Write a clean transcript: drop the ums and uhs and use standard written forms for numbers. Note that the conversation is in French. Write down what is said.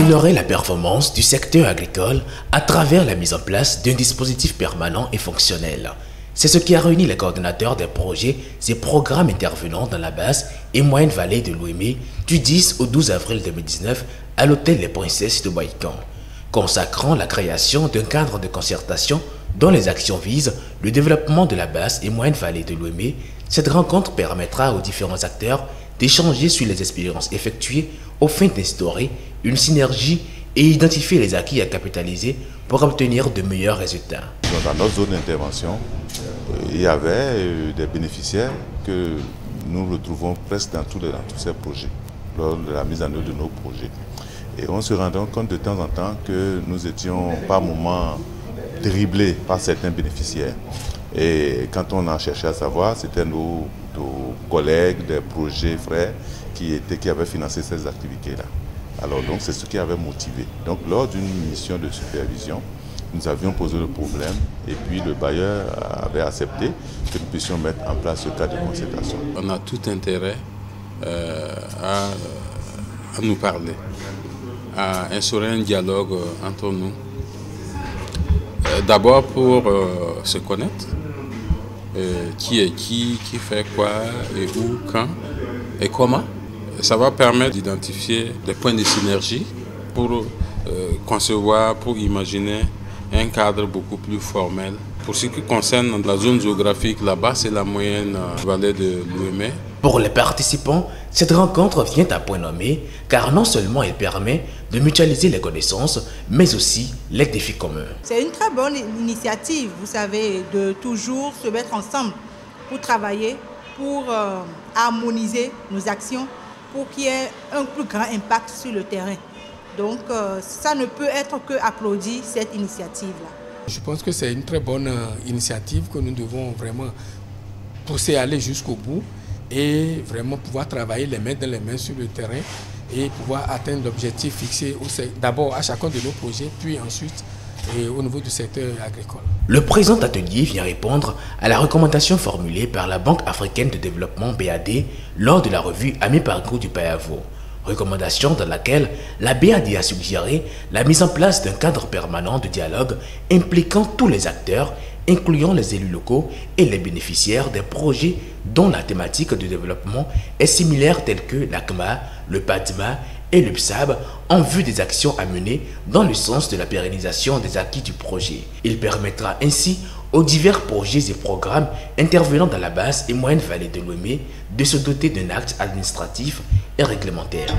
améliorer la performance du secteur agricole à travers la mise en place d'un dispositif permanent et fonctionnel. C'est ce qui a réuni les coordonnateurs des projets et programmes intervenant dans la basse et moyenne vallée de l'Ouémé du 10 au 12 avril 2019 à l'hôtel Les Princesses de Boïkan, consacrant la création d'un cadre de concertation dont les actions visent le développement de la basse et moyenne vallée de l'Ouémé. Cette rencontre permettra aux différents acteurs d'échanger sur les expériences effectuées au fin d'instaurer une synergie et identifier les acquis à capitaliser pour obtenir de meilleurs résultats. Dans notre zone d'intervention, il y avait des bénéficiaires que nous retrouvons presque dans tous ces projets, lors de la mise en œuvre de nos projets. Et on se rendait compte de temps en temps que nous étions par moments dribblés par certains bénéficiaires. Et quand on a cherché à savoir, c'était nos collègues des projets frères qui avaient financé ces activités-là. Alors donc c'est ce qui avait motivé. Donc lors d'une mission de supervision, nous avions posé le problème et puis le bailleur avait accepté que nous puissions mettre en place ce cas de concertation. On a tout intérêt à nous parler, à instaurer un dialogue entre nous. D'abord pour se connaître, qui est qui fait quoi, et où, quand et comment. Ça va permettre d'identifier des points de synergie pour concevoir, pour imaginer un cadre beaucoup plus formel. Pour ce qui concerne la zone géographique, la basse et la moyenne vallée de l'Ouémé. Pour les participants, cette rencontre vient à point nommé car non seulement elle permet de mutualiser les connaissances, mais aussi les défis communs. C'est une très bonne initiative, vous savez, de toujours se mettre ensemble pour travailler, pour harmoniser nos actions, pour qu'il y ait un plus grand impact sur le terrain. Donc ça ne peut être que applaudi, cette initiative-là. Je pense que c'est une très bonne initiative que nous devons vraiment pousser à aller jusqu'au bout et vraiment pouvoir travailler les mains dans les mains sur le terrain et pouvoir atteindre l'objectif fixé d'abord à chacun de nos projets, puis ensuite au niveau du secteur agricole. Le présent atelier vient répondre à la recommandation formulée par la Banque africaine de développement BAD lors de la revue à mi-parcours du PAVO. Recommandation dans laquelle la BAD a suggéré la mise en place d'un cadre permanent de dialogue impliquant tous les acteurs, incluant les élus locaux et les bénéficiaires des projets dont la thématique de développement est similaire telle que l'ACMA, le PADMA et le PSAB en vue des actions à mener dans le sens de la pérennisation des acquis du projet. Il permettra ainsi aux divers projets et programmes intervenant dans la basse et moyenne vallée de l'Ouémé de se doter d'un acte administratif et réglementaire.